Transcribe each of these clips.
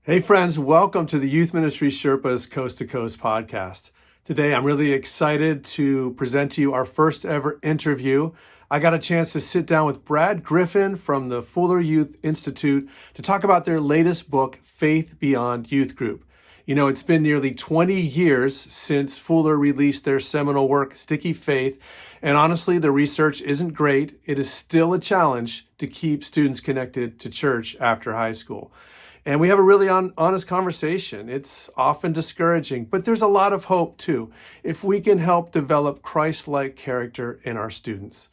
Hey, friends, welcome to the Youth Ministry Sherpas Coast to Coast podcast. Today, I'm really excited to present to you our first ever interview. I got a chance to sit down with Brad Griffin from the Fuller Youth Institute to talk about their latest book, Faith Beyond Youth Group. You know, it's been nearly 20 years since Fuller released their seminal work, Sticky Faith, and honestly, the research isn't great. It is still a challenge to keep students connected to church after high school. And we have a really honest conversation. It's often discouraging, but there's a lot of hope too, if we can help develop Christ-like character in our students.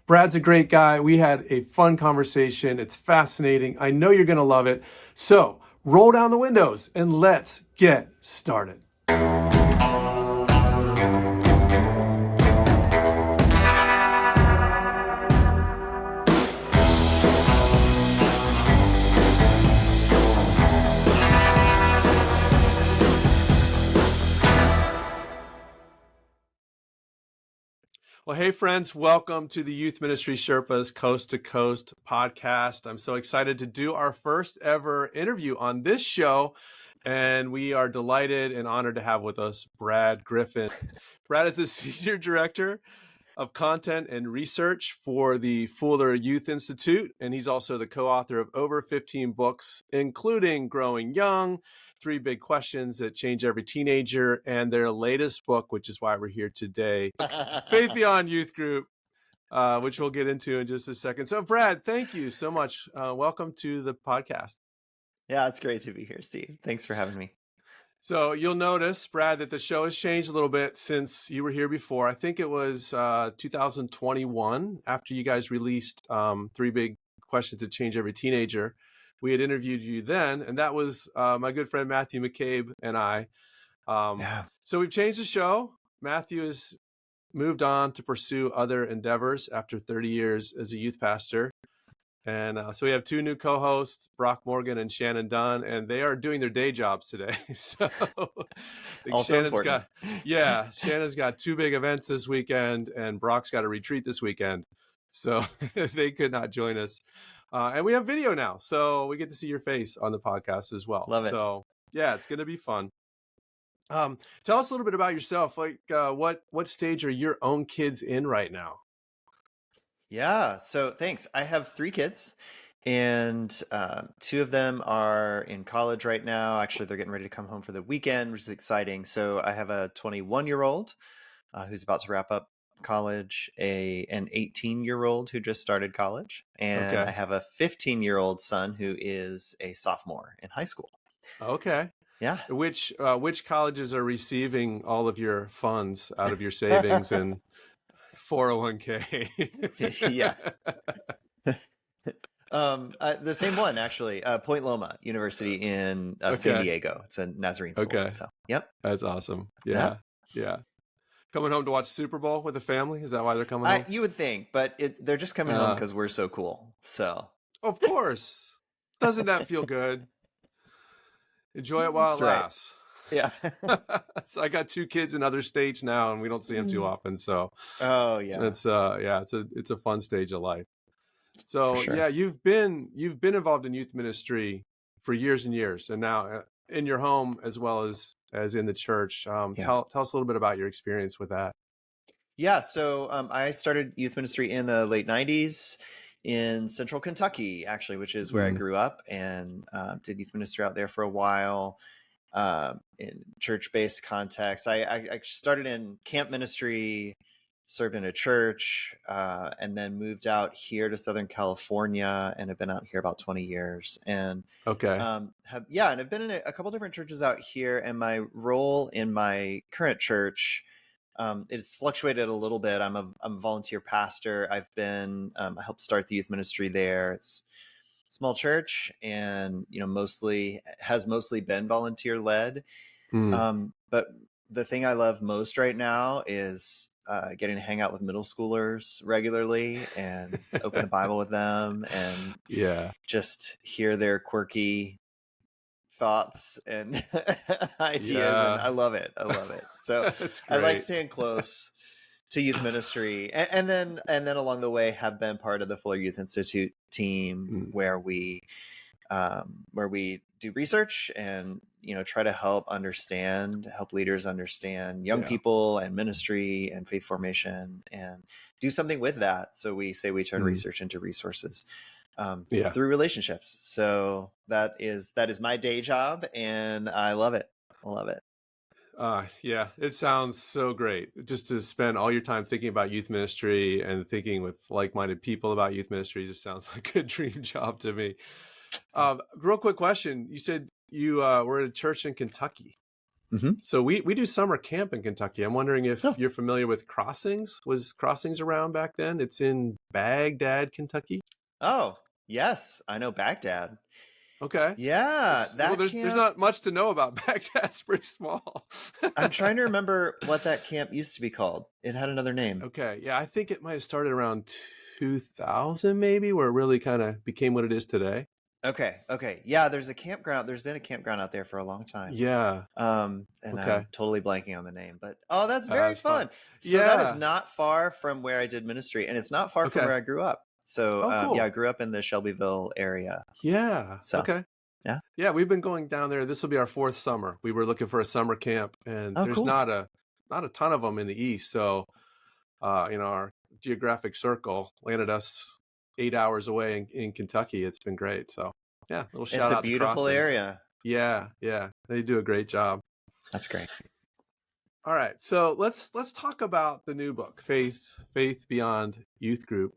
Brad's a great guy. We had a fun conversation. It's fascinating. I know you're going to love it. So roll down the windows and let's get started. Well, hey, friends, welcome to the Youth Ministry Sherpas Coast to Coast podcast. I'm so excited to do our first ever interview on this show, and we are delighted and honored to have with us Brad Griffin. Brad is the Senior Director of Content and Research for the Fuller Youth Institute, and he's also the co-author of over 15 books, including Growing Young, 3 Big Questions That Change Every Teenager, and their latest book, which is why we're here today, Faith Beyond Youth Group, which we'll get into in just a second. So, Brad, thank you so much. Welcome to the podcast. Yeah, it's great to be here, Steve. Thanks for having me. So you'll notice, Brad, that the show has changed a little bit since you were here before. I think it was 2021, after you guys released 3 Big Questions That Change Every Teenager. We had interviewed you then, and that was my good friend Matthew McCabe and I. So we've changed the show. Matthew has moved on to pursue other endeavors after 30 years as a youth pastor. And so we have 2 new co-hosts, Brock Morgan and Shannon Dunn, and they are doing their day jobs today. So also important. Shannon's got 2 big events this weekend, and Brock's got a retreat this weekend. So they could not join us. And we have video now, so we get to see your face on the podcast as well. Love it. So yeah, it's going to be fun. Tell us a little bit about yourself. Like, what stage are your own kids in right now? Yeah, so thanks. I have 3 kids, and 2 of them are in college right now. Actually, they're getting ready to come home for the weekend, which is exciting. So I have a 21-year-old who's about to wrap up college, an 18-year-old who just started college, and I have a 15-year-old son who is a sophomore in high school. Okay. Yeah. Which colleges are receiving all of your funds out of your savings and 401k? Yeah. The same one, actually. Point Loma University in San Diego. It's a Nazarene school. Okay. So, yep. That's awesome. Yeah. Coming home to watch Super Bowl with the family? Is that why they're coming home? You would think, but they're just coming home because we're so cool. So, of course. Doesn't that feel good? Enjoy it while it lasts. Yeah. So I got 2 kids in other states now, and we don't see them too often. So, it's a fun stage of life. So yeah, you've been involved in youth ministry for years and years, and now in your home as well as in the church. Tell us a little bit about your experience with that. Yeah. So I started youth ministry in the late 90s in Central Kentucky, actually, which is where I grew up, and did youth ministry out there for a while. In church-based context. I started in camp ministry, served in a church, and then moved out here to Southern California, and have been out here about 20 years. And and I've been in a couple different churches out here, and my role in my current church, it's fluctuated a little bit. I'm a volunteer pastor. I helped start the youth ministry there. It's small church, and mostly been volunteer led. But the thing I love most right now is getting to hang out with middle schoolers regularly and open the Bible with them, and just hear their quirky thoughts and ideas. And I love it. So I like staying close to youth ministry, and then along the way have been part of the Fuller Youth Institute team, where we do research and try to help leaders understand young Yeah. people and ministry and faith formation and do something with that. So we say we turn Mm. research into resources Yeah. through relationships. So that is my day job, and I love it. I love it. Yeah, it sounds so great just to spend all your time thinking about youth ministry and thinking with like-minded people about youth ministry. Just sounds like a dream job to me. Yeah. Real quick question. You said you were at a church in Kentucky. Mm-hmm. So we do summer camp in Kentucky. I'm wondering if Oh. you're familiar with Crossings. Was Crossings around back then? It's in Baghdad, Kentucky. Oh, yes, I know Baghdad. Okay. Yeah, Well, that there's camp. not much to know about Baghdad. It's pretty small. I'm trying to remember what that camp used to be called. It had another name. Okay. Yeah, I think it might have started around 2000 maybe, where it really kind of became what it is today. Okay. Yeah, there's a campground. There's been a campground out there for a long time. Yeah. And Okay. I'm totally blanking on the name, but that's very That's fine. fun. So that is Yeah. not far from where I did ministry, and it's not far from Okay. where I grew up. So Oh, cool. yeah, I grew up in the Shelbyville area. Yeah. So Okay. yeah. Yeah, we've been going down there. This will be our 4th summer. We were looking for a summer camp, and Oh, there's cool. not a ton of them in the East. So, our geographic circle landed us 8 hours away in Kentucky. It's been great. So, yeah, little It's shout a out to beautiful Crossings. area. Yeah, they do a great job. That's great. All right, so let's talk about the new book, Faith Beyond Youth Group.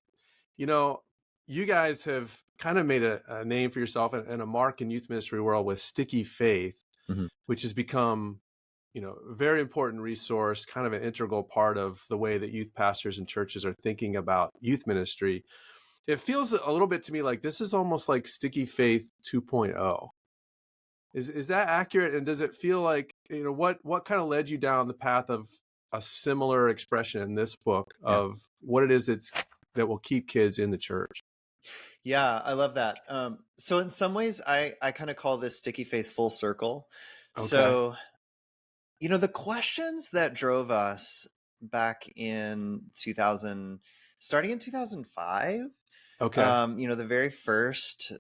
You guys have kind of made a name for yourself and a mark in youth ministry world with Sticky Faith, Mm-hmm. which has become, a very important resource, kind of an integral part of the way that youth pastors and churches are thinking about youth ministry. It feels a little bit to me like this is almost like Sticky Faith 2.0. Is that accurate? And does it feel like, what kind of led you down the path of a similar expression in this book Yeah. of what it is that will keep kids in the church? Yeah, I love that. So in some ways, I kind of call this Sticky Faith full circle. Okay. So, the questions that drove us back in 2000, starting in 2005, Okay.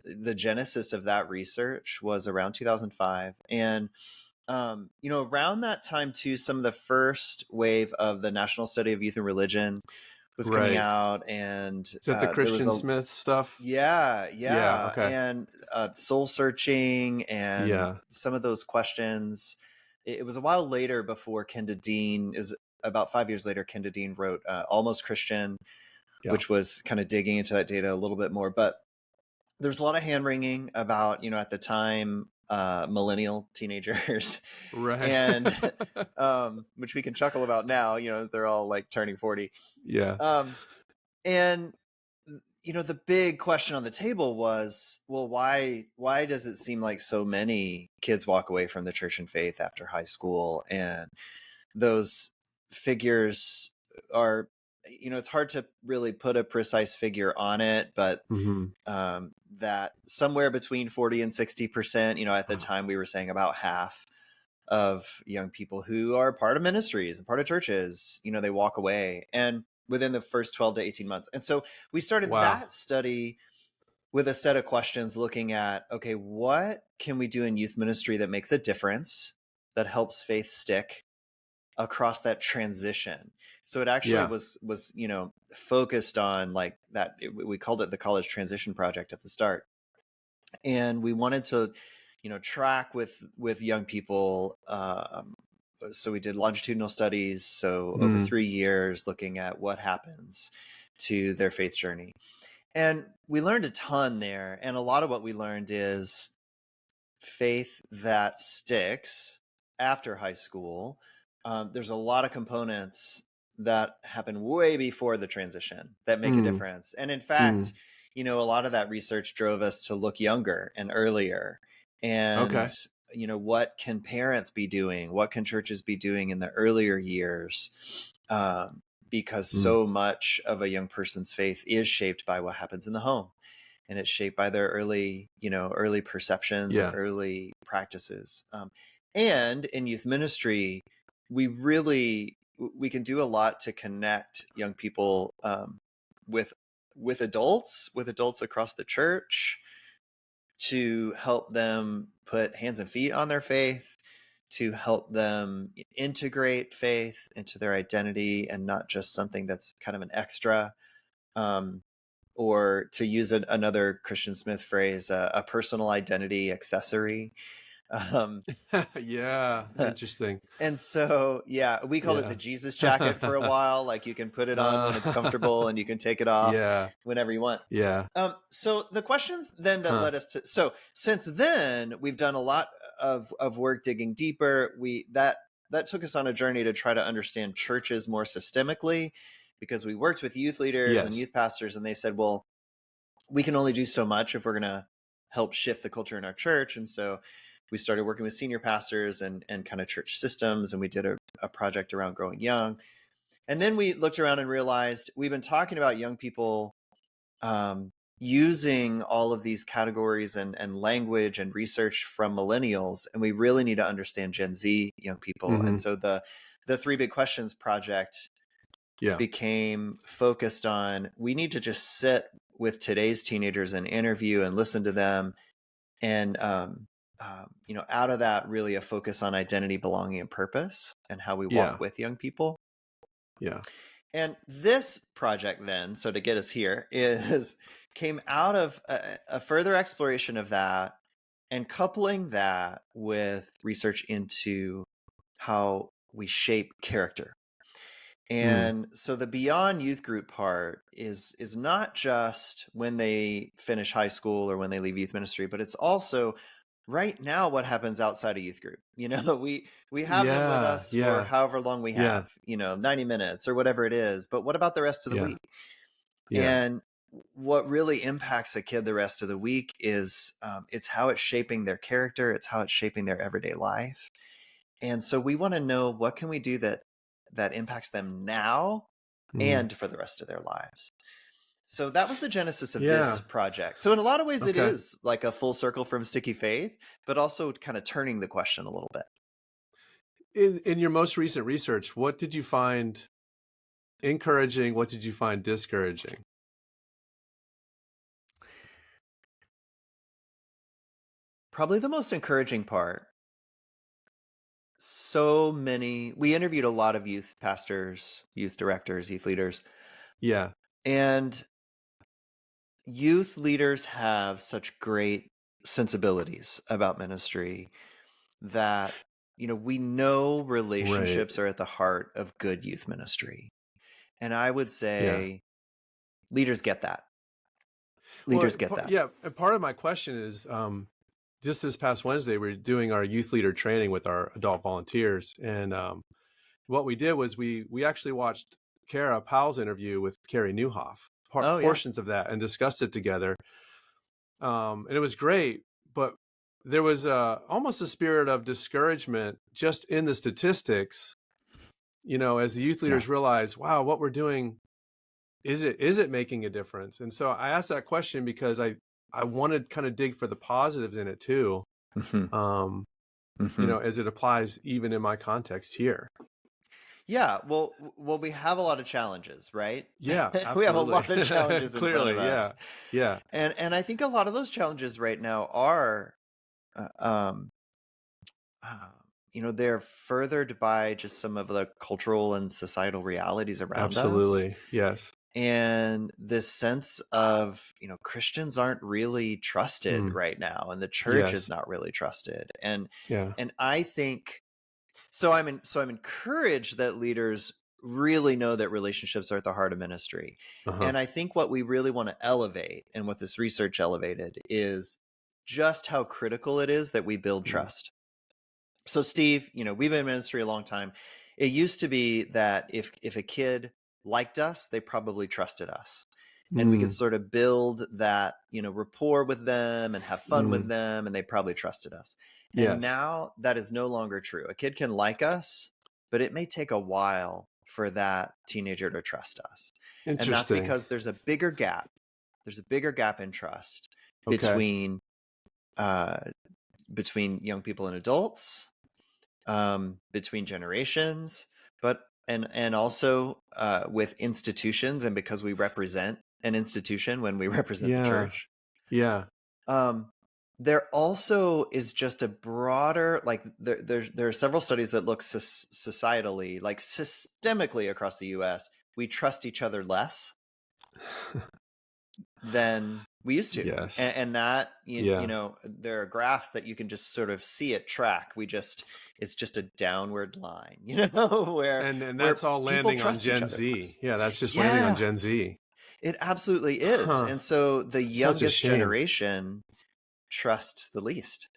the genesis of that research was around 2005. And, around that time too, some of the first wave of the National Study of Youth and Religion was coming Right. out, and Is that the there was Christian Smith stuff? yeah, Okay. and soul searching and Yeah. some of those questions. It was a while later before Kenda Dean is about 5 years later. Kenda Dean wrote Almost Christian, Yeah. which was kind of digging into that data a little bit more. But there's a lot of hand wringing about at the time millennial teenagers, Right. and which we can chuckle about now. They're all like turning 40. Yeah. And the big question on the table was, well, why does it seem like so many kids walk away from the church and faith after high school? And those figures are, it's hard to really put a precise figure on it, but Mm-hmm. that somewhere between 40 and 60%, at the time we were saying about half of young people who are part of ministries and part of churches, they walk away, and within the first 12 to 18 months. And so we started Wow. that study with a set of questions looking at, okay, what can we do in youth ministry that makes a difference, that helps faith stick across that transition? So it actually was focused on like that. We called it the College Transition Project at the start. And we wanted to, track with young people. So we did longitudinal studies. So over 3 years, looking at what happens to their faith journey. And we learned a ton there. And a lot of what we learned is faith that sticks after high school. There's a lot of components that happen way before the transition that make a difference. And in fact, a lot of that research drove us to look younger and earlier. And, what can parents be doing? What can churches be doing in the earlier years? Because so much of a young person's faith is shaped by what happens in the home. And it's shaped by their early perceptions and early practices. And in youth ministry, we can do a lot to connect young people with adults across the church, to help them put hands and feet on their faith, to help them integrate faith into their identity and not just something that's kind of an extra, um, or to use another Christian Smith phrase, a personal identity accessory. Um, Yeah, interesting. and so, yeah, we called it the Yeah. Jesus jacket for a while. Like you can put it on when it's comfortable and you can take it off Yeah, whenever you want. yeah. So the questions then that Huh. led us to, so since then we've done a lot of work digging deeper. That took us on a journey to try to understand churches more systemically, because we worked with youth leaders and Yes. youth pastors, and they said, well, we can only do so much if we're going to help shift the culture in our church. And so we started working with senior pastors and kind of church systems, and we did a project around growing young. And then we looked around and realized we've been talking about young people, um, using all of these categories and language and research from millennials, and we really need to understand Gen Z young people. And Hmm. so the Three Big Questions project Yeah. became focused on, we need to just sit with today's teenagers and interview and listen to them, and out of that, really a focus on identity, belonging, and purpose, and how we walk Yeah. with young people. Yeah. And this project then, so to get us here, is came out of a further exploration of that, and coupling that with research into how we shape character. Mm. And so the beyond youth group part is not just when they finish high school or when they leave youth ministry, but it's also right now what happens outside of youth group. We have them with Yeah. us for Yeah. however long we Yeah. have, 90 minutes or whatever it is, but what about the rest of the Yeah. week? Yeah. And what really impacts a kid the rest of the week is, it's how it's shaping their character, it's how it's shaping their everyday life. And so we want to know, what can we do that impacts them now Mm. and for the rest of their lives. So that was the genesis of this Yeah. project. So in a lot of ways, it Okay. is like a full circle from Sticky Faith, but also kind of turning the question a little bit. In your most recent research, what did you find encouraging? What did you find discouraging? Probably the most encouraging part, we interviewed a lot of youth pastors, youth directors, youth leaders, Yeah. and youth leaders have such great sensibilities about ministry that, we know Right. relationships are at the heart of good youth ministry. And I would Yeah. say leaders get that. Well, Leaders get that. yeah. And part of my question is, just this past Wednesday, we were doing our youth leader training with our adult volunteers, and what we did was we actually watched Kara Powell's interview with Carrie Newhoff, Oh yeah. portions of that, and discussed it together. And it was great, but there was almost a spirit of discouragement just in the statistics. As the youth Yeah. leaders realize, wow, what we're doing, is it making a difference? And so I asked that question because I wanted to kind of dig for the positives in it too. Hmm. Um, Hmm. as it applies even in my context here. Yeah. Well, we have a lot of challenges, right? Yeah, We have a absolutely. lot of challenges in front of Clearly, us. yeah. Yeah. And I think a lot of those challenges right now are, uh, um, uh, they're furthered by just some of the cultural and societal realities around us. Absolutely. Yes. And this sense of, Christians aren't really trusted Mm. right now, and the church is Yes. not really trusted. And Yeah. I think so. I'm encouraged that leaders really know that relationships are at the heart of ministry. Uh-huh. And I think what we really want to elevate, and what this research elevated, is just how critical it is that we build Mm. trust. So Steve, we've been in ministry a long time. It used to be that if a kid liked us, they probably trusted us. And we could Mm. sort of build that, rapport with them and have fun with Mm. them, and they probably trusted us. And Yes. now that is no longer true. A kid can like us, but it may take a while for that teenager to trust us. And that's Interesting. because there's a bigger gap. There's a bigger gap in trust Okay. between uh, young people and adults, between generations, but and also with institutions, and because we represent an institution when we represent the Yeah. church. Yeah. Um, there also is just a broader, like there are several studies that look societally, like systemically across the US, we trust each other less than we used to. Yes. And that, Yeah. there are graphs that you can just sort of see it track. It's just a downward line, And where that's all people landing on trust each Gen other Z. less. Yeah, that's just landing on Yeah, Gen Z. it absolutely is. Huh. And so the Such a youngest shame. generation trusts the least.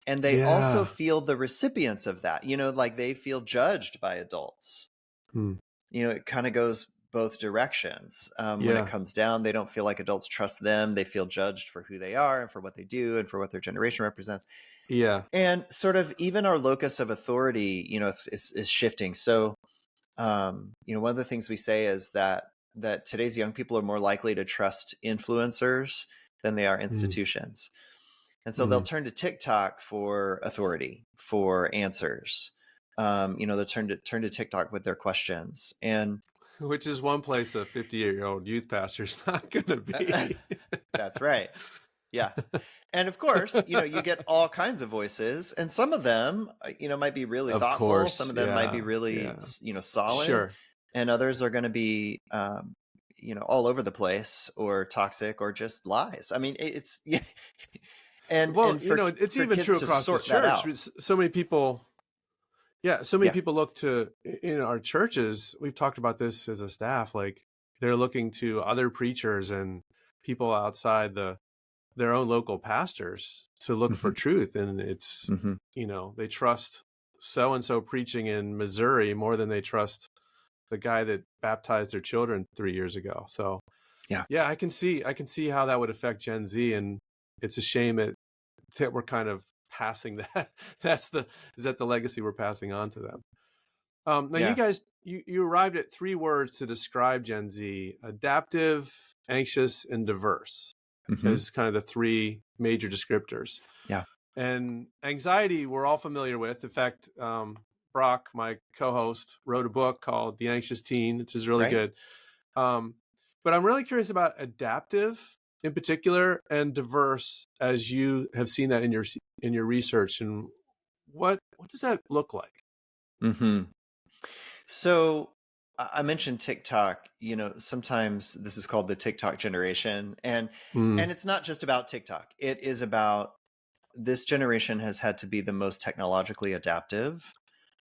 And they also Yeah. feel the recipients of that, like they feel judged by adults. Hmm. It kind of goes both directions. When it Yeah. comes down, they don't feel like adults trust them. They feel judged for who they are and for what they do and for what their generation represents. Yeah. And sort of even our locus of authority, is shifting. So, one of the things we say is that today's young people are more likely to trust influencers than they are Mm, institutions. And so they'll mm. turn to TikTok for authority, for answers. They'll turn to TikTok with their questions. And Which is one place a 58-year-old youth pastor's not going to be. that's right. Yeah. And of course, you get all kinds of voices, and some of them, might be really Of thoughtful. Some course. of them might be Yeah. really, Yeah. solid, Sure. and others are going to be, all over the place or toxic or just lies. I mean, it's and Well, and for it's for even kids true to across the sort that church. out. So many people, yeah, so many Yeah. people look to in our churches. We've talked about this as a staff. Like they're looking to other preachers and people outside their own local pastors to look for Hmm. truth. And it's, Hmm. they trust so and so preaching in Missouri more than they trust the guy that baptized their children 3 years ago. So Yeah. yeah, I can see how that would affect Gen Z, and it's a shame that we're kind of passing that. Is that the legacy we're passing on to them? Now you Yeah. guys, you arrived at 3 words to describe Gen Z: adaptive, anxious, and diverse, Hmm. as kind of the 3 major descriptors. Yeah. And anxiety, we're all familiar with. In fact, Brock, my co-host, wrote a book called The Anxious Teen, which is really Right. good. Um, but I'm really curious about adaptive in particular and diverse, as you have seen that in your research. And what does that look like? Hmm. So I mentioned TikTok. Sometimes this is called the TikTok generation, and Mm, it's not just about TikTok. It is about, this generation has had to be the most technologically adaptive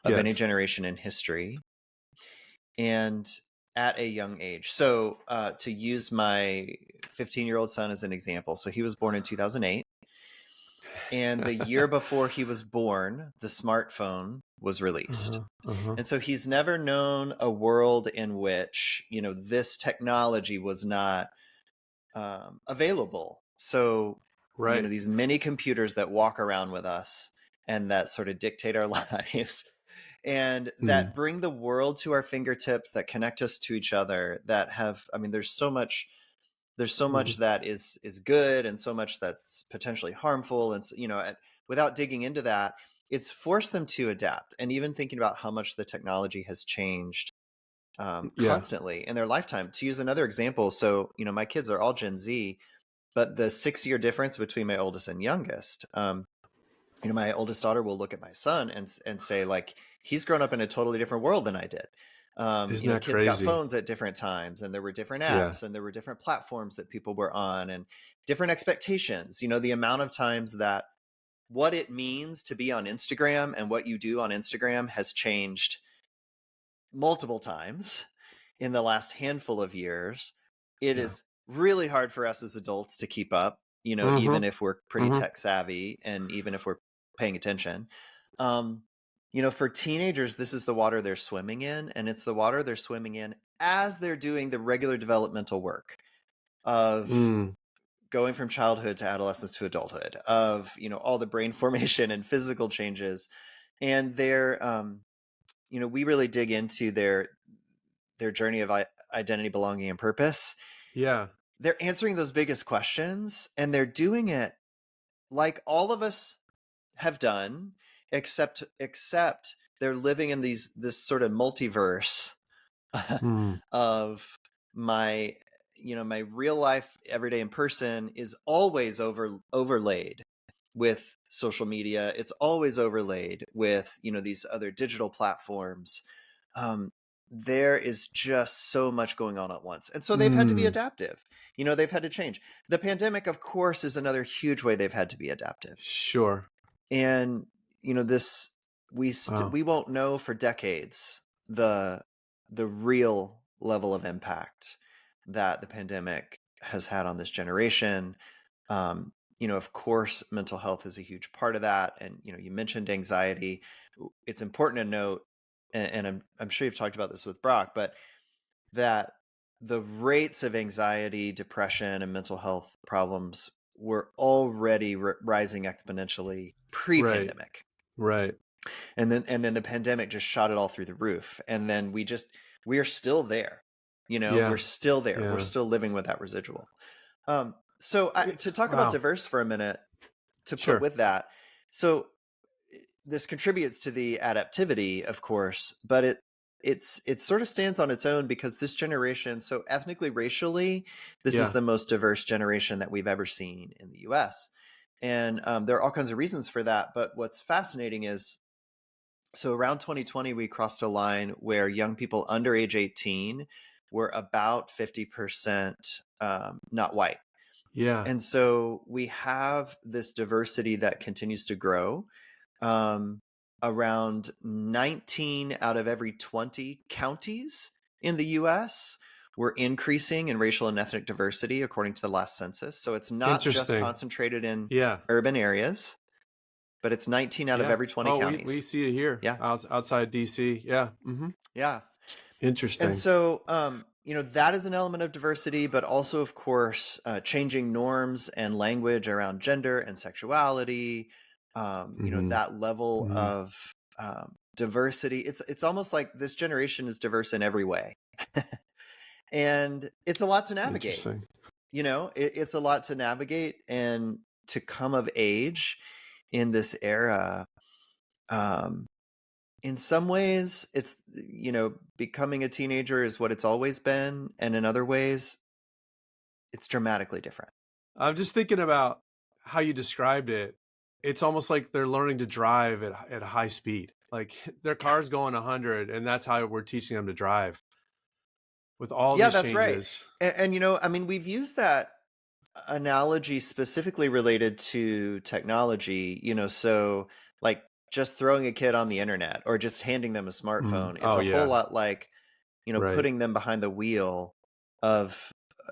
of any yes. generation in history, and at a young age. So to use my 15-year-old son as an example, so he was born in 2008. And the year before he was born, the smartphone was released. Uh-huh, uh-huh. And so he's never known a world in which, this technology was not available. So, Right. these mini computers that walk around with us and that sort of dictate our lives and Mm, that bring the world to our fingertips, that connect us to each other, that have, I mean, there's so much mhm. that is good and so much that's potentially harmful, and without digging into that, it's forced them to adapt. And even thinking about how much the technology has changed Yeah. constantly in their lifetime. To use another example, so my kids are all Gen Z, but the 6-year difference between my oldest and youngest, my oldest daughter will look at my son and say, like, he's grown up in a totally different world than I did. Isn't that Kids got crazy? phones at different times, and there were different Yeah. apps, and there were different platforms that people were on, and different expectations. The amount of times that what it means to be on Instagram and what you do on Instagram has changed multiple times in the last handful of years. It Yeah. is really hard for us as adults to keep up, even Mm-hmm. if we're pretty Mm-hmm. tech savvy and even if we're paying attention. Um, for teenagers, this is the water they're swimming in, and it's the water they're swimming in as they're doing the regular developmental work of Mm. going from childhood to adolescence to adulthood, of all the brain formation and physical changes. And we really dig into their journey of identity, belonging, and purpose. Yeah. They're answering those biggest questions, and they're doing it like all of us have done, except they're living in this sort of multiverse Mm. of my my real life everyday in person is always overlaid with social media. It's always overlaid with, these other digital platforms. Um, there is just so much going on at once. And so they've had to be Mm, adaptive. They've had to change. The pandemic, of course, is another huge way they've had to be adaptive. sure. And, this, Wow. we won't know for decades the real level of impact that the pandemic has had on this generation. Of course, mental health is a huge part of that. And, you mentioned anxiety. It's important to note, and I'm sure you've talked about this with Brock, but that the rates of anxiety, depression, and mental health problems were already rising exponentially Right. pre-pandemic. Right. And then the pandemic just shot it all through the roof. And then we are still there. We're Yeah. still there. We're Yeah. still living with that residual. To talk about Wow. diverse for a minute, to put Sure. with that. So this contributes to the adaptivity, of course, but it sort of stands on its own because this generation, so ethnically, racially, this is Yeah. the most diverse generation that we've ever seen in the US. And there are all kinds of reasons for that. But what's fascinating is, so around 2020, we crossed a line where young people under age 18 were about 50% not white. Yeah. And so we have this diversity that continues to grow. Um, Around 19 out of every 20 counties in the US were increasing in racial and ethnic diversity, according to the last census. So it's not just Interesting. concentrated in Yeah. urban areas, but it's 19 out of Yeah. every 20 Oh, we counties. see it here Yeah. outside DC. Yeah. Yeah. And Interesting. so, that is an element of diversity, but also, of course, changing norms and language around gender and sexuality. hmm That level hmm of diversity. It's almost like this generation is diverse in every way, and it's a lot to navigate. Interesting. It's a lot to navigate and to come of age in this era. Um, in some ways, it's, becoming a teenager is what it's always been, and in other ways it's dramatically different. I'm just thinking about how you described it. It's almost like they're learning to drive at high speed. Like their Yeah. car's going 100, and that's how we're teaching them to drive with all Yeah, these that's right. changes. And I mean, we've used that analogy specifically related to technology, so like just throwing a kid on the internet or just handing them a smartphone. It's Oh a whole yeah, lot like, right. putting them behind the wheel of,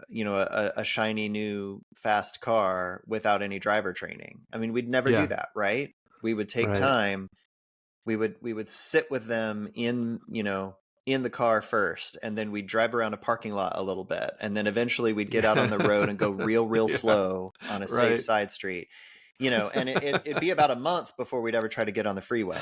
a shiny new fast car without any driver training. I mean, we'd never do Yeah, that, right? We would take right. time. We would sit with them in the car first, and then we'd drive around a parking lot a little bit, and then eventually we'd get out on the road Yeah, and go real yeah, slow on a safe right. side street. And it'd be about a month before we'd ever try to get on the freeway.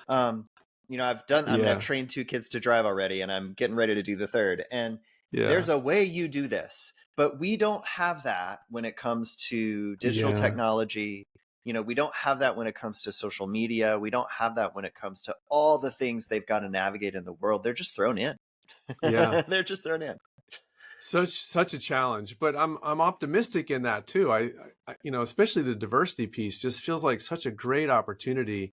um I've Yeah, trained 2 kids to drive already, and I'm getting ready to do the third. And yeah, there's a way you do this, but we don't have that when it comes to digital yeah, technology. We don't have that when it comes to social media. We don't have that when it comes to all the things they've got to navigate in the world. They're just thrown in. yeah. They're just thrown in. Such a challenge, but I'm optimistic in that too. Especially the diversity piece just feels like such a great opportunity,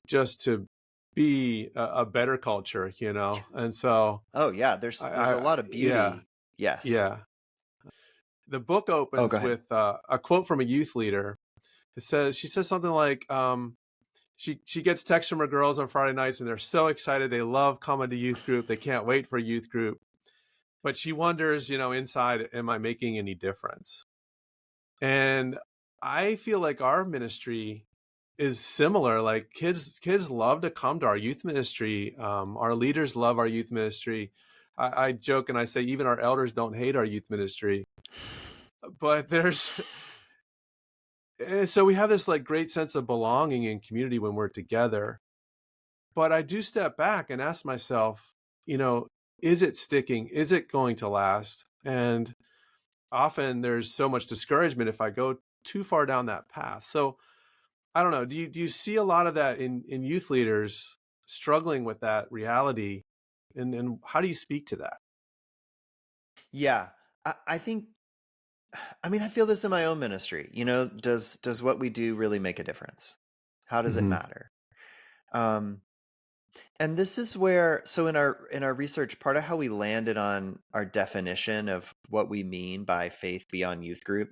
just to be a better culture, and so Oh yeah, there's a lot of yeah, beauty. Yes. yeah. The book Oh, go opens ahead. with a quote from a youth leader. She says something like, she gets texts from her girls on Friday nights, and they're so excited. They love coming to youth group. They can't wait for youth group. But she wonders, inside, am I making any difference? And I feel like our ministry is similar. Like kids love to come to our youth ministry. Our leaders love our youth ministry. I joke and I say even our elders don't hate our youth ministry. But so we have this like great sense of belonging and community when we're together. But I do step back and ask myself, is it sticking? Is it going to last? And often there's so much discouragement if I go too far down that path. So I don't know. Do you see a lot of that in youth leaders struggling with that reality? And how do you speak to that? Yeah. I think I mean, I feel this in my own ministry. Does what we do really make a difference? How does it Hmm. matter? Um, and this is where, so in our research, part of how we landed on our definition of what we mean by faith beyond youth group,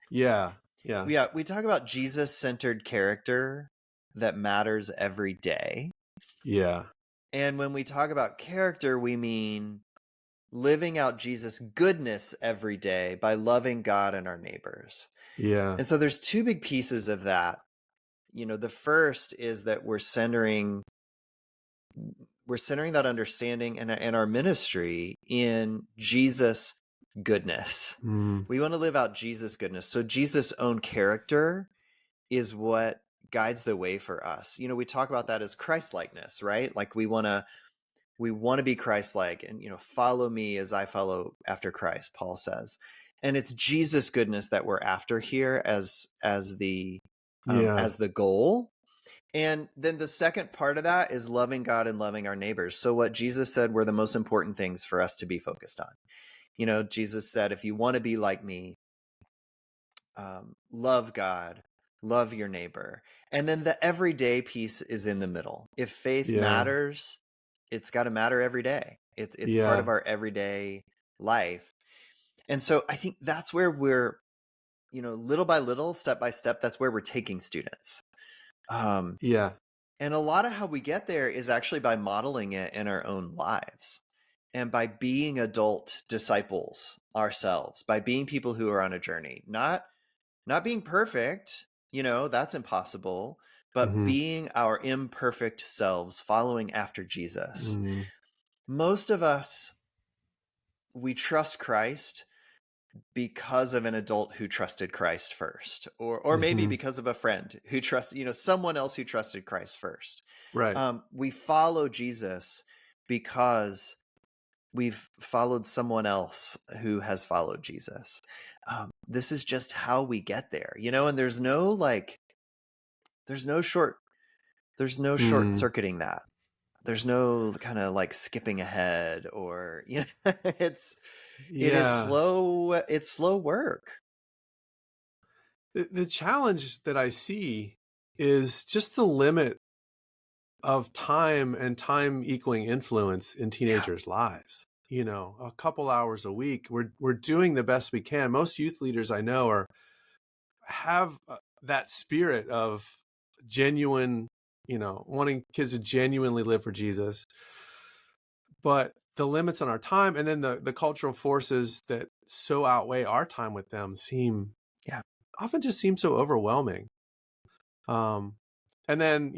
Yeah. Yeah. we talk about Jesus-centered character that matters every day. Yeah. And when we talk about character, we mean living out Jesus' goodness every day by loving God and our neighbors. Yeah. And so there's two big pieces of that. The first is that we're centering that understanding and our ministry in Jesus' goodness. Mm. We want to live out Jesus' goodness. So Jesus' own character is what guides the way for us. We talk about that as Christ-likeness, right? Like we want to be Christ-like, and follow me as I follow after Christ, Paul says. And it's Jesus' goodness that we're after here as the Yeah. goal. And then the second part of that is loving God and loving our neighbors. So what Jesus said were the most important things for us to be focused on. Jesus said, if you want to be like me, love God, love your neighbor. And then the everyday piece is in the middle. If faith Yeah. matters, it's got to matter every day. It's part Yeah. of our everyday life. And so I think that's where we're, little by little, step by step, that's where we're taking students. Yeah. And a lot of how we get there is actually by modeling it in our own lives and by being adult disciples ourselves, by being people who are on a journey, not being perfect, that's impossible, but Hmm. being our imperfect selves, following after Jesus. Mm. Most of us, we trust Christ because of an adult who trusted Christ first, or maybe Hmm. because of a friend who someone else who trusted Christ first. Right. We follow Jesus because we've followed someone else who has followed Jesus. This is just how we get there, and there's no short, there's no short Mm. circuiting that. There's no kind of like skipping ahead or, it is Yeah. slow. It's slow work. The challenge that I see is just the limit of time and time equaling influence in Yeah. teenagers' lives. A couple hours a week. We're doing the best we can. Most youth leaders I know have that spirit of genuine, wanting kids to genuinely live for Jesus. But the limits on our time, and then the cultural forces that so outweigh our time with them Yeah. often just seem so overwhelming. Um, and then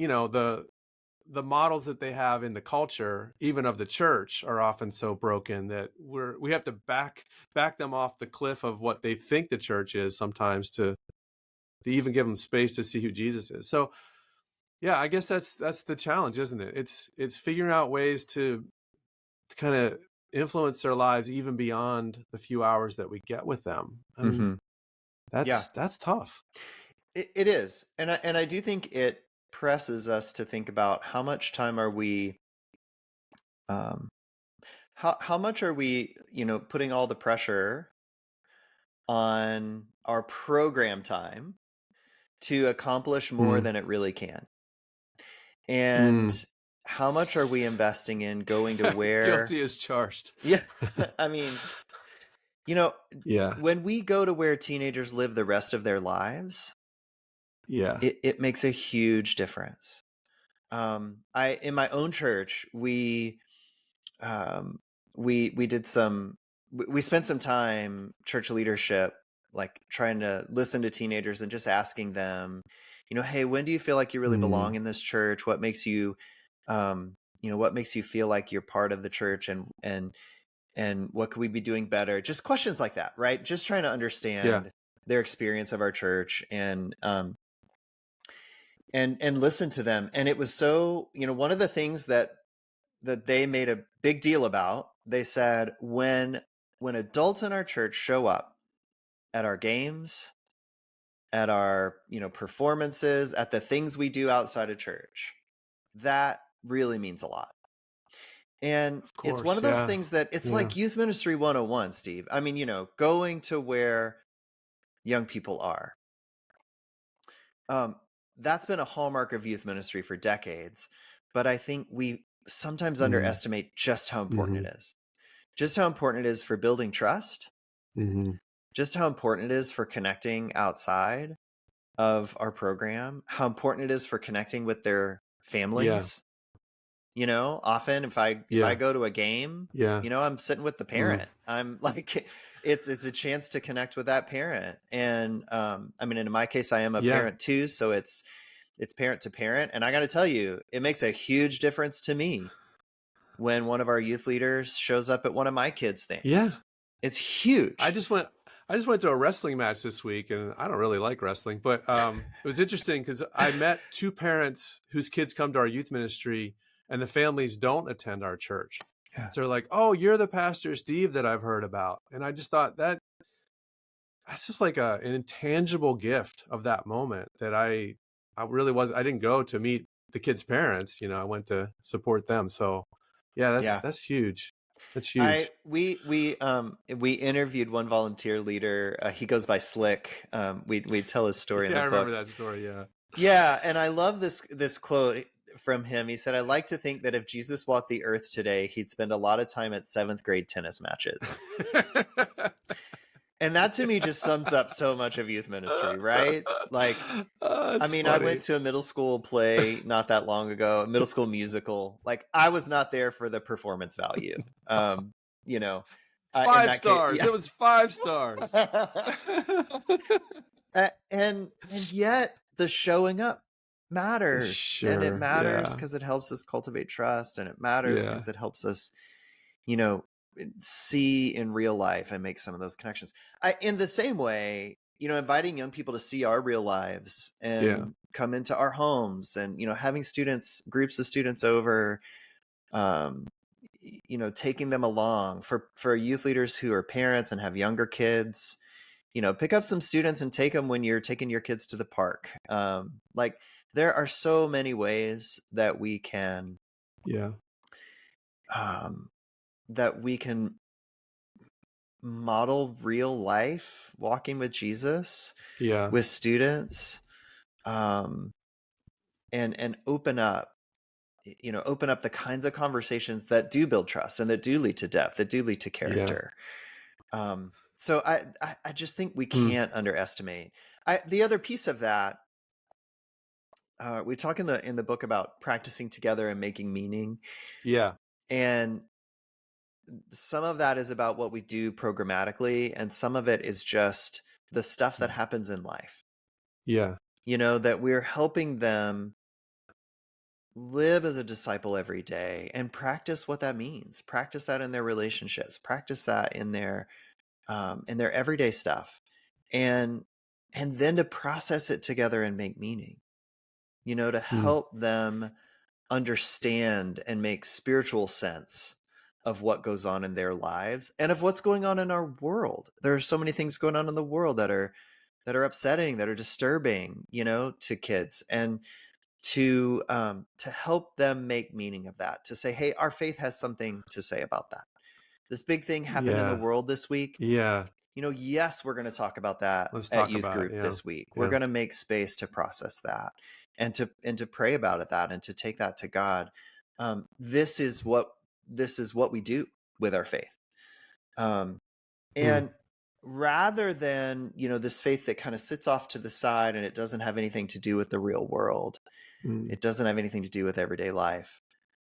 the models that they have in the culture, even of the church, are often so broken that we have to back them off the cliff of what they think the church is sometimes to even give them space to see who Jesus is. So yeah, I guess that's the challenge, isn't it? It's figuring out ways to kind of influence their lives even beyond the few hours that we get with them. And Hmm. Yeah, that's tough. it is. And I do think it presses us to think about how much time are we, um, how much are we, putting all the pressure on our program time to accomplish more Mm. than it really can? And Mm. how much are we investing in going to where, Guilty as charged. yeah, I mean, you know, Yeah. when we go to where teenagers live the rest of their lives, Yeah. it makes a huge difference. In my own church, um, we did we spent some time, church leadership, like trying to listen to teenagers and just asking them, hey, when do you feel like you really belong Mm. in this church? What makes you feel like you're part of the church, and what could we be doing better? Just questions like that, right? Just trying to Yeah. understand their experience of our church and listen to them. And it was so, one of the things that they made a big deal about, they said, when adults in our church show up at our games, at our, performances, at the things we do outside of church, that really means a lot. And Of it's one course. of those Yeah. things that it's Yeah. like youth ministry 101, Steve. I mean, going to where young people are. Um, that's been a hallmark of youth ministry for decades, but I think we sometimes Mm-hmm. underestimate just how important Mm-hmm. it is. Just how important it is for building trust, Mm-hmm. just how important it is for connecting outside of our program, how important it is for connecting with their Yeah. families. Often if I Yeah. go to a game, Yeah. I'm sitting with the Mm. parent. I'm like, it's a chance to connect with that parent. And I mean, in my case, I am a Yeah. parent too, so it's parent to parent. And I got to tell you, it makes a huge difference to me when one of our youth leaders shows up at one of my kids' Yeah. things. It's I huge. just went I just went to a wrestling match this week, and I don't really like wrestling, but it was interesting because I met two parents whose kids come to our youth ministry, and the families don't attend our church. Yeah. So they're like, "Oh, you're the Pastor Steve that I've heard about," and I just thought that's just like an intangible gift of that moment that I didn't go to meet the kids' parents. I went to support them. So yeah, Yeah. that's huge. That's I huge. we interviewed one volunteer leader. He goes by Slick. We tell his story in Yeah, the I remember book. that story. Yeah. Yeah, and I love this quote from him. He said, "I like to think that if Jesus walked the earth today, he'd spend a lot of time at seventh grade tennis matches." And that to me just sums up so much of youth ministry, right? Like, I That's mean, I went funny. to a middle school play not that long ago, a middle school musical. Like, I was not there for the performance value. You know, in Five that case, stars. yeah. It was 5 stars. And yet the showing up matters, and it Sure. matters Yeah. because it helps us cultivate trust, and it matters Yeah. because it helps us, you know, see in real life and make some of those connections. In the same way, inviting young people to see our real lives Yeah. and come into our homes, and having groups of students over, um, taking them along for youth leaders who are parents and have younger kids. Pick up some students and take them when you're taking your kids to the park. Like, there are so many ways that we can Yeah. um, model real life walking with Jesus Yeah. with students, um, and open up the kinds of conversations that do build trust and that do lead to depth, that do lead to Yeah. character. So I just think we Mm. can't underestimate. The other piece of that, we talk in the book about practicing together and making meaning, Yeah. and some of that is about what we do programmatically, and some of it is just the stuff that happens in life. Yeah. That we're helping them live as a disciple every day and practice what that means. Practice that in their relationships. Practice that in their everyday stuff, and then to process it together and make meaning. To Mm. help them understand and make spiritual sense of what goes on in their lives and of what's going on in our world. There are so many things going on in the world that are upsetting, that are disturbing, to kids, and to help them make meaning of that. To say, hey, our faith has something to say about that. This big thing happened in the Yeah. world this week. Yeah. Yes, we're going to talk about that Let's at talk youth about it. group Yeah. this week. We're Yeah. going to make space to process that, and to pray about it, and to take that to God. This is what we do with our faith. Mm. And rather than, this faith that kind of sits off to the side and it doesn't have anything to do with the real world, Mm. it doesn't have anything to do with everyday life.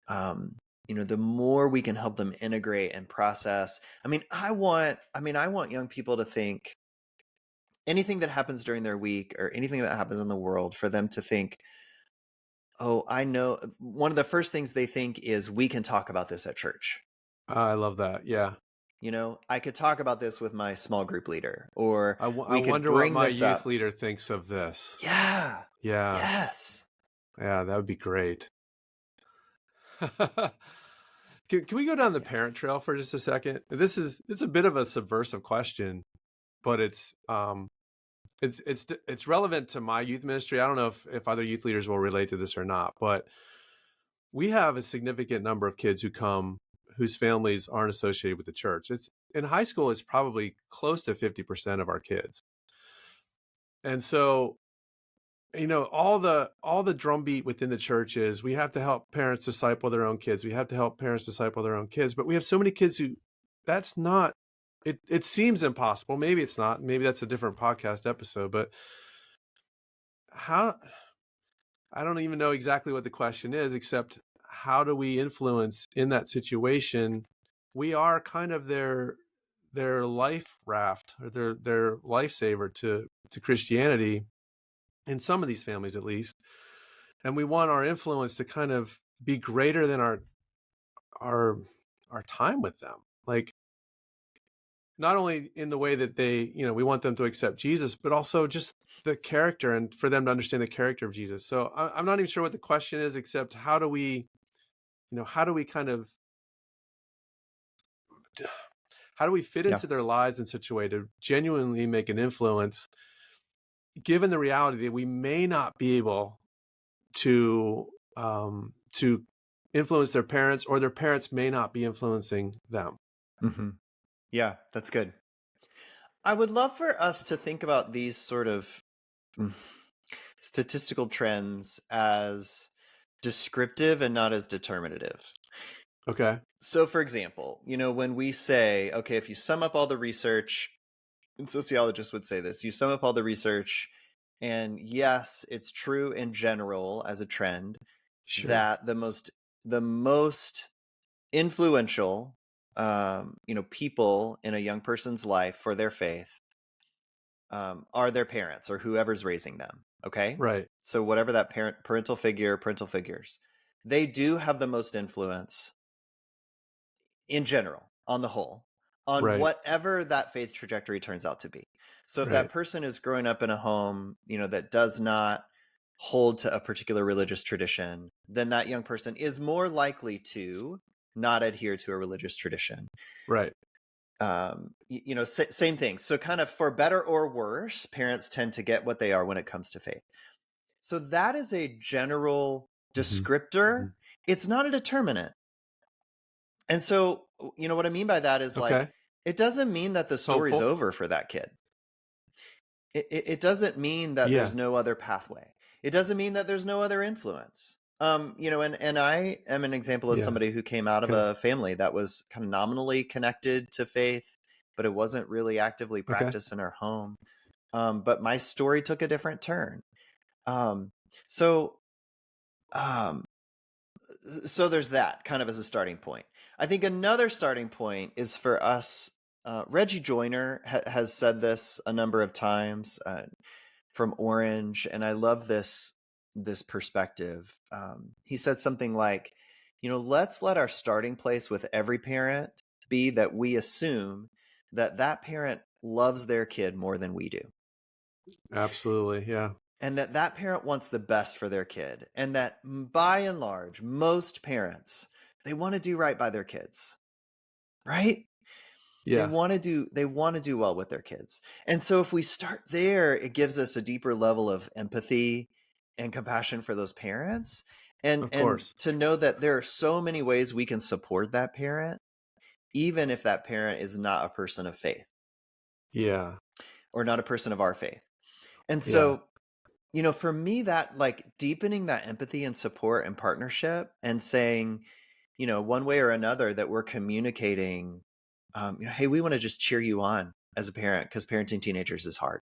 The more we can help them integrate and process. I want young people to think anything that happens during their week or anything that happens in the world, for them to think, oh, I know. One of the first things they think is, we can talk about this at church. I love that. Yeah. I could talk about this with my small group leader, or I we could wonder what bring my this youth up. leader thinks of this. Yeah. Yeah. Yes. Yeah. That would be great. Can we go down the Yeah. parent trail for just a second? It's a bit of a subversive question, but it's relevant to my youth ministry. I don't know if other youth leaders will relate to this or not, but we have a significant number of kids who come whose families aren't associated with the church. It's in high school, it's probably close to 50% of our kids. And so, all the drumbeat within the church is we have to help parents disciple their own kids. We have to help parents disciple their own kids. But we have so many kids who that's not it seems impossible. Maybe it's not. Maybe that's a different podcast episode, but how I don't even know exactly what the question is, except how do we influence in that situation? We are kind of their life raft or their lifesaver to Christianity in some of these families at least. And we want our influence to kind of be greater than our our time with them. Like not only in the way that we want them to accept Jesus, but also just the character and for them to understand the character of Jesus. So I'm not even sure what the question is, except how do we kind of, how do we fit Yeah. into their lives in such a way to genuinely make an influence, given the reality that we may not be able to influence their parents, or their parents may not be influencing them. Mm-hmm. Yeah, that's good. I would love for us to think about these sort of statistical trends as descriptive and not as determinative. Okay. So, for example, when we say, okay, if you sum up all the research, and sociologists would say this, you sum up all the research, and yes, it's true in general as a trend Sure. that the most influential, people in a young person's life for their faith are their parents or whoever's raising them. Okay, Right. so whatever that parental figures, they do have the most influence in general, on the whole, on Right. whatever that faith trajectory turns out to be. So if that Right. person is growing up in a home, that does not hold to a particular religious tradition, then that young person is more likely to not adhere to a religious tradition. Right. Same thing. So kind of for better or worse, parents tend to get what they are when it comes to faith. So that is a general Mm-hmm. descriptor. Mm-hmm. It's not a determinant. And so, what I mean by that is like, Okay. it doesn't mean that the It's story's hopeful. over for that kid. It doesn't mean that Yeah. there's no other pathway. It doesn't mean that there's no other influence. And I am an example of Yeah. somebody who came out of Okay. a family that was kind of nominally connected to faith, but it wasn't really actively Okay. practiced in our home. But my story took a different turn. Um, so, um, so there's that kind of as a starting point. I think another starting point is for us. Reggie Joyner has said this a number of times from Orange, and I love this perspective. He said something like, let's let our starting place with every parent be that we assume that parent loves their kid more than we do, Absolutely. Yeah. and that parent wants the best for their kid, and that by and large, most parents, they want to do right by their kids, right? They Yeah. want to do well with their kids. And so if we start there, it gives us a deeper level of empathy and compassion for those parents, and Of course. to know that there are so many ways we can support that parent, even if that parent is not a person of faith Yeah. or not a person of our faith. And Yeah. so, for me, that like deepening that empathy and support and partnership and saying, one way or another that we're communicating, hey, we want to just cheer you on as a parent because parenting teenagers is hard,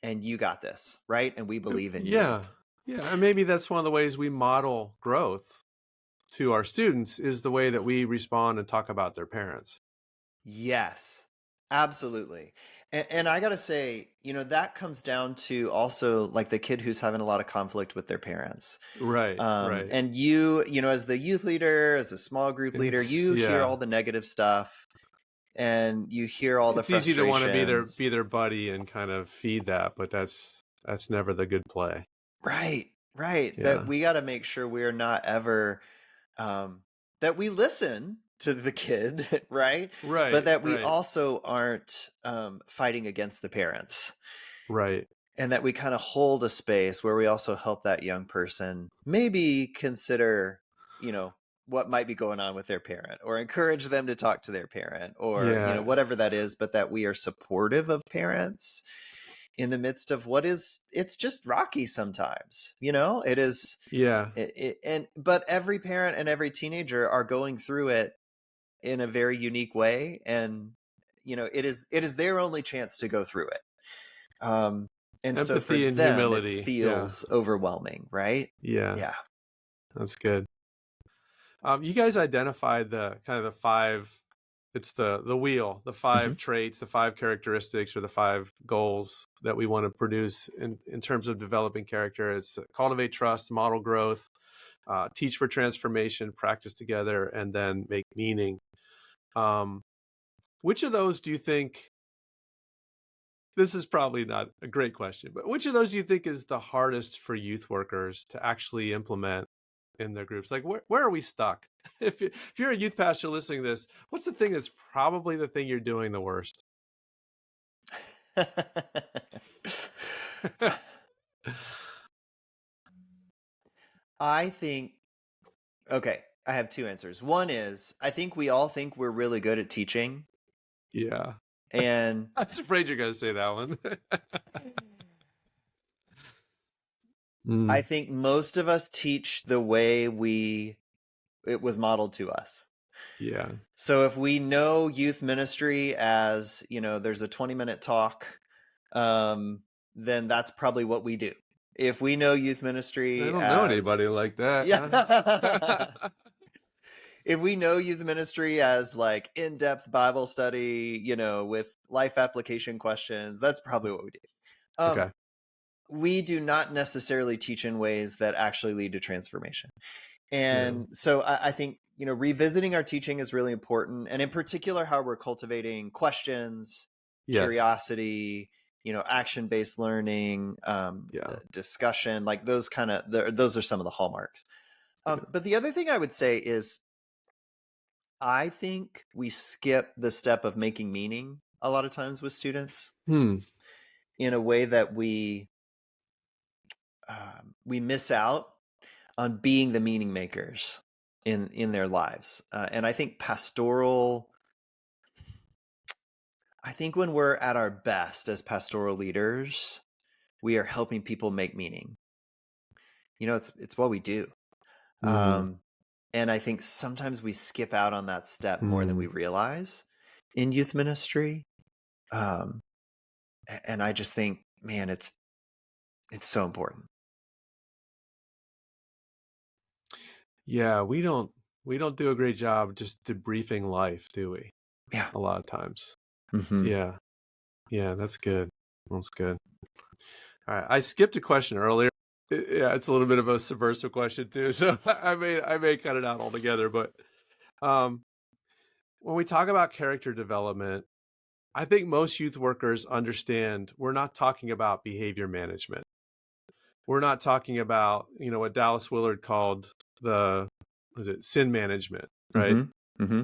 and you got this, right? And we believe in you. Yeah. Yeah. And maybe that's one of the ways we model growth to our students is the way that we respond and talk about their parents. Yes, absolutely. And I gotta say, that comes down to also like the kid who's having a lot of conflict with their parents. Right. Right. And as the youth leader, as a small group leader, It's you hear yeah. all the negative stuff and you hear all the It's easy to want to frustrations. be their buddy and kind of feed that, but that's never the good play. Right, right. That Yeah. we got to make sure we're not ever, um, that we listen to the kid, right? But Right. that we Right. also aren't fighting against the parents, Right. and that we kind of hold a space where we also help that young person maybe consider, you know, what might be going on with their parent, or encourage them to talk to their parent, or, Yeah. whatever that is, but that we are supportive of parents in the midst of what is, it's just rocky sometimes, you know, it is, Yeah. but every parent and every teenager are going through it in a very unique way. And, you know, it is their only chance to go through it. And so for Empathy and them, it humility. Yeah. feels overwhelming, right? Yeah. Yeah. That's good. You guys identified the kind of the five, it's the wheel, the five Hmm. traits, the five characteristics, or the five goals that we want to produce in terms of developing character. It's cultivate trust, model growth, teach for transformation, practice together, and then make meaning. Which of those do you think, this is probably not a great question, but which of those do you think is the hardest for youth workers to actually implement in their groups? Like, where are we stuck? If you're a youth pastor listening to this, what's the thing that's probably the thing you're doing the worst? I think, okay, I have two answers. One is, I think we all think we're really good at teaching. Yeah. And I was afraid you're going to say that one. I Mm, think most of us teach the way it was modeled to us. yeah. So if we know youth ministry as, you know, there's a 20-minute talk, then that's probably what we do. If we know youth I ministry don't know as, anybody like that. yeah. If we know youth ministry as like in-depth Bible study, you know, with life application questions, that's probably what we do. Okay. We do not necessarily teach in ways that actually lead to transformation. Yeah. And so I think, you know, revisiting our teaching is really important. And in particular, how we're cultivating questions, Yes. curiosity, you know, action-based learning, Yeah. discussion, like those those are some of the hallmarks. Yeah. But the other thing I would say is, I think we skip the step of making meaning a lot of times with students Hmm. in a way that we miss out on being the meaning makers in their lives. And I think I think when we're at our best as pastoral leaders, we are helping people make meaning. You know, it's what we do. Hmm. And I think sometimes we skip out on that step more than Hmm. we realize in youth ministry. Um, and I just think, man, it's so important. Yeah. We don't do a great job just debriefing life, do we? Yeah. A lot of times. Hmm. Yeah. Yeah, that's good. That's good. All right. I skipped a question earlier. Yeah, it's a little bit of a subversive question too. So I may cut it out altogether. But um, when we talk about character development, I think most youth workers understand we're not talking about behavior management. We're not talking about, what Dallas Willard called the, was it sin management, right? Hmm. Hmm.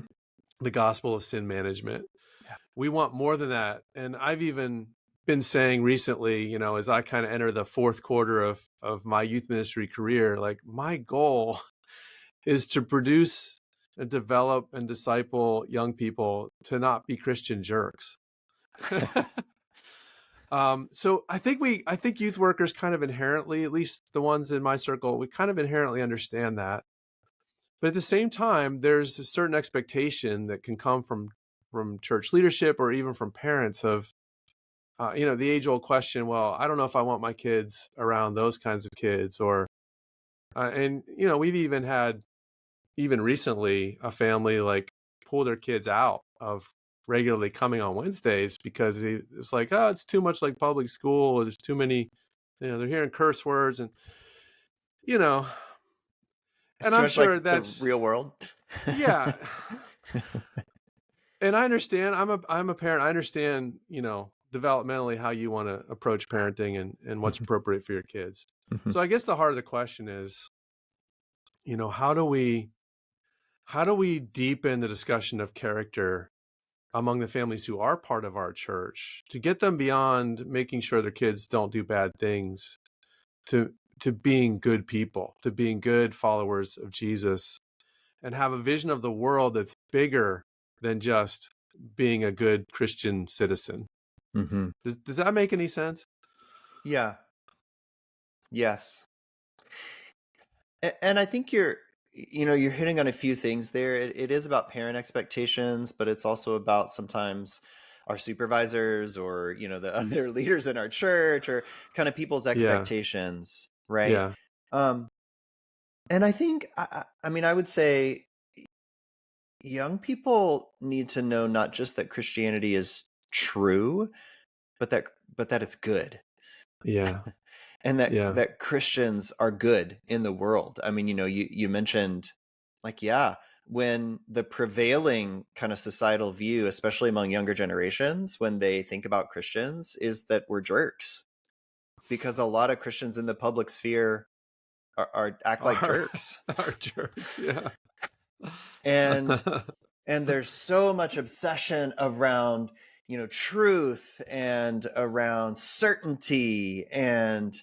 The gospel of sin management. Yeah. We want more than that. And I've even been saying recently, as I kind of enter the fourth quarter of my youth ministry career, like my goal is to produce and develop and disciple young people to not be Christian jerks. So I think youth workers kind of inherently, at least the ones in my circle, we kind of inherently understand that. But at the same time, there's a certain expectation that can come from church leadership or even from parents of, the age old question, well, I don't know if I want my kids around those kinds of kids, or, and, we've even had, even recently, a family like pull their kids out of regularly coming on Wednesdays because it's like, oh, it's too much like public school. There's too many, they're hearing curse words and, you know, It's and too I'm much like sure the that's, real world. yeah. And I understand, I'm a parent. I understand, developmentally how you want to approach parenting and what's appropriate for your kids. Mhm. So I guess the heart of the question is, how do we deepen the discussion of character among the families who are part of our church to get them beyond making sure their kids don't do bad things to being good people, to being good followers of Jesus, and have a vision of the world that's bigger than just being a good Christian citizen. Mhm. Does that make any sense? Yeah. Yes. And I think you're hitting on a few things there. It is about parent expectations, but it's also about sometimes our supervisors or, the Mm, other leaders in our church or kind of people's yeah, expectations, right? yeah, Um, and I think, I mean, I would say young people need to know not just that Christianity is true, but that but that it's good, yeah, and that yeah, that Christians are good in the world. I mean, you mentioned, like, yeah, when the prevailing kind of societal view, especially among younger generations, when they think about Christians, is that we're jerks, because a lot of Christians in the public sphere are act like our jerks. our jerks, yeah. and and there's so much obsession around truth and around certainty, and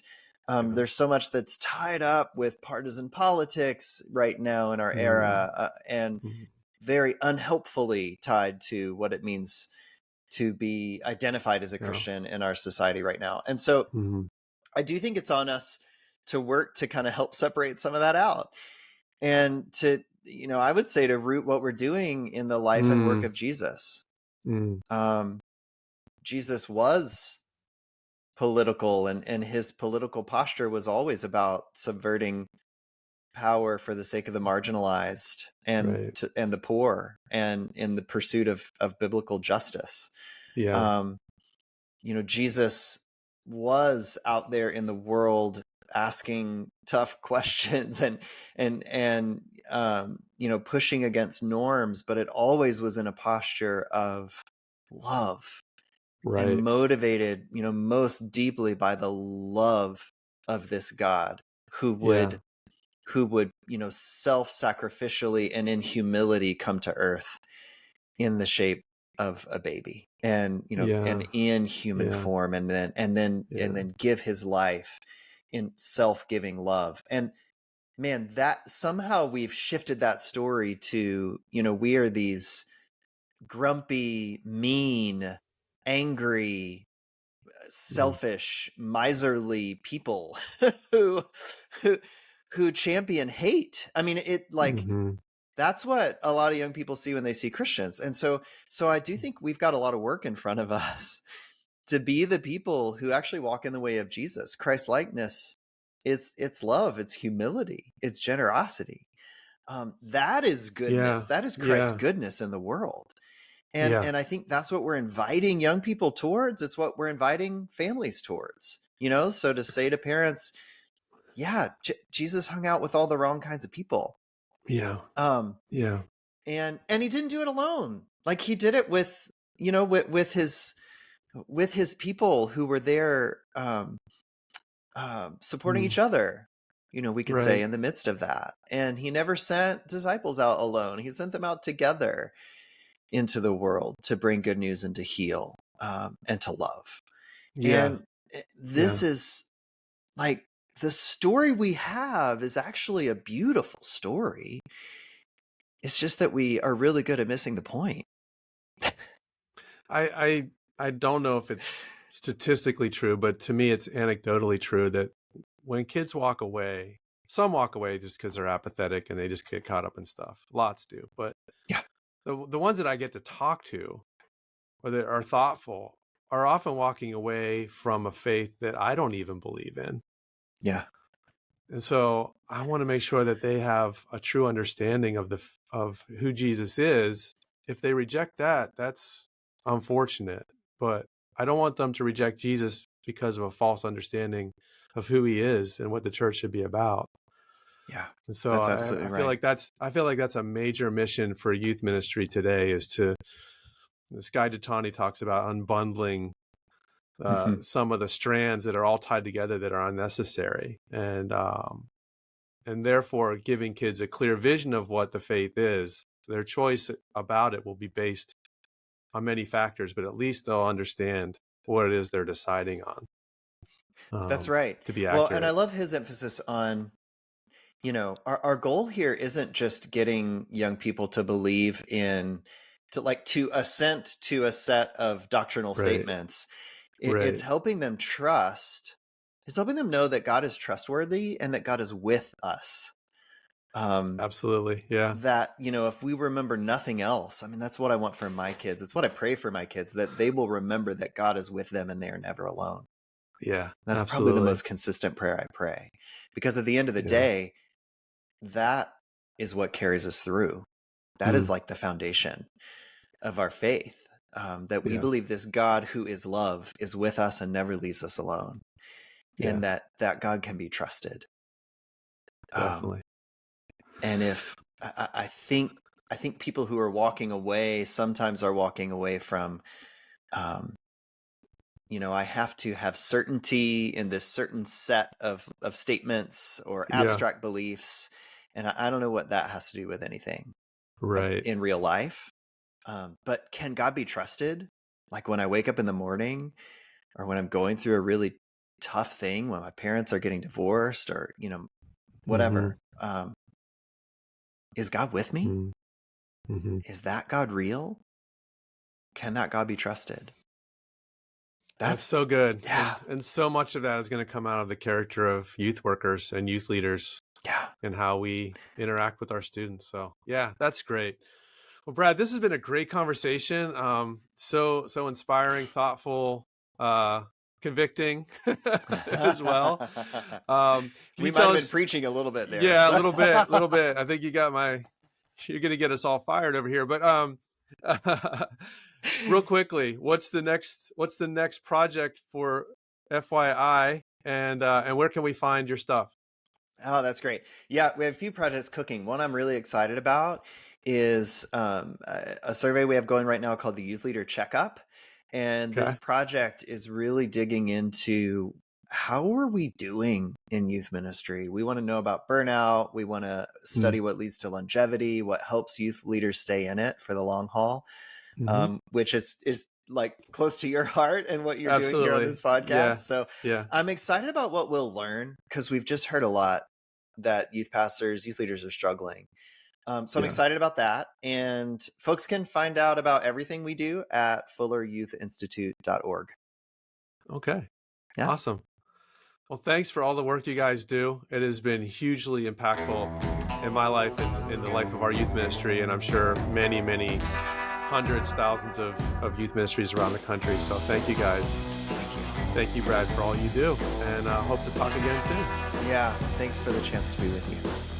Yeah. there's so much that's tied up with partisan politics right now in our Mm, era, and mhm, very unhelpfully tied to what it means to be identified as a yeah, Christian in our society right now. And so mhm, I do think it's on us to work to kind of help separate some of that out, and to, I would say, to root what we're doing in the life and work mm, of Jesus. mm, um, Jesus was political, and his political posture was always about subverting power for the sake of the marginalized right. and the poor, and in the pursuit of biblical justice. Yeah, um, Jesus was out there in the world asking tough questions, and pushing against norms, but it always was in a posture of love, and right. motivated, most deeply by the love of this God who Yeah, would self-sacrificially and in humility come to earth in the shape of a baby, and yeah, in human yeah, form, and yeah, then give his life in self-giving love. And man, that somehow we've shifted that story to, we are these grumpy, mean, angry, mm, selfish, miserly people who who who champion hate. I mean, it, like, mhm, that's what a lot of young people see when they see Christians. And so I do think we've got a lot of work in front of us to be the people who actually walk in the way of Jesus. Christ likeness, it's love, it's humility, it's generosity. That is goodness. yeah, That is Christ's yeah, goodness in the world. And yeah. and I think that's what we're inviting young people towards. It's what we're inviting families towards. So to say to parents, yeah, Jesus hung out with all the wrong kinds of people. Yeah, Um, yeah, and he didn't do it alone. Like, he did it with, with his people who were there, supporting mm, each other, we could say, right. in the midst of that. And he never sent disciples out alone. He sent them out together into the world to bring good news and to heal, and to love. Yeah, And this yeah. is, like, the story we have is actually a beautiful story. It's just that we are really good at missing the point. I I I don't know if it's statistically true, but to me it's anecdotally true that when kids walk away, some walk away just because they're apathetic and they just get caught up in stuff. Lots do, but Yeah. the ones that I get to talk to or that are thoughtful are often walking away from a faith that I don't even believe in. Yeah. And so I want to make sure that they have a true understanding of of who Jesus is. If they reject that, that's unfortunate. But I don't want them to reject Jesus because of a false understanding of who he is and what the church should be about. Yeah. And so That's I absolutely feel right. like that's a major mission for youth ministry today is to this guy Detani talks about unbundling Hmm. some of the strands that are all tied together that are unnecessary. And therefore giving kids a clear vision of what the faith is. Their choice about it will be based on many factors, but at least they'll understand what it is they're deciding on, That's right. to be Well, and I accurate. love his emphasis on, our goal here isn't just getting young people to believe in, to assent to a set of doctrinal Right, statements. It's right, helping them trust It's helping them know that God is trustworthy and that God is with us. Absolutely. Yeah. That, if we remember nothing else, I mean, that's what I want for my kids. It's what I pray for my kids, that they will remember that God is with them and they are never alone. Yeah. That's probably the Absolutely. most consistent prayer I pray, because at the end of the Yeah. day, that is what carries us through. That is like the foundation of our faith, that we Yeah. believe this God who is love is with us and never leaves us alone, Yeah. and that God can be trusted. Definitely. And if I think people who are walking away sometimes are walking away from, I have to have certainty in this certain set of statements or Yeah. abstract beliefs, and I don't know what that has to do with anything Right. in real life. But can God be trusted? Like when I wake up in the morning, or when I'm going through a really tough thing, when my parents are getting divorced, or whatever. Is God with me? Mm-hmm. Is that God real? Can that God be trusted? That's so good. Yeah. And so much of that is going to come out of the character of youth workers and youth leaders Yeah. and how we interact with our students. So yeah, that's great. Well, Brad, this has been a great conversation. So inspiring, thoughtful, convicting as well. Can We you might tell have been us? preaching a little bit there. Yeah, a little bit. I think you got you're going to get us all fired over here. But real quickly, what's the next project for FYI, and where can we find your stuff? Oh, that's great. Yeah, we have a few projects cooking. One I'm really excited about is a survey we have going right now called the Youth Leader Checkup. And this Okay. project is really digging into how are we doing in youth ministry. We want to know about burnout. We want to study what leads to longevity, what helps youth leaders stay in it for the long haul, which is like close to your heart and what you're doing here on Absolutely. this podcast. Yeah. So Yeah. I'm excited about what we'll learn, because we've just heard a lot that youth pastors, youth leaders are struggling. So I'm excited about that. And folks can find out about everything we do at fulleryouthinstitute.org. Okay. Yeah. Awesome. Well, thanks for all the work you guys do. It has been hugely impactful in my life and in the life of our youth ministry, and I'm sure many, many hundreds, thousands of youth ministries around the country. So thank you guys. Thank you. Thank you, Brad, for all you do, and hope to talk again soon. Yeah. Thanks for the chance to be with you.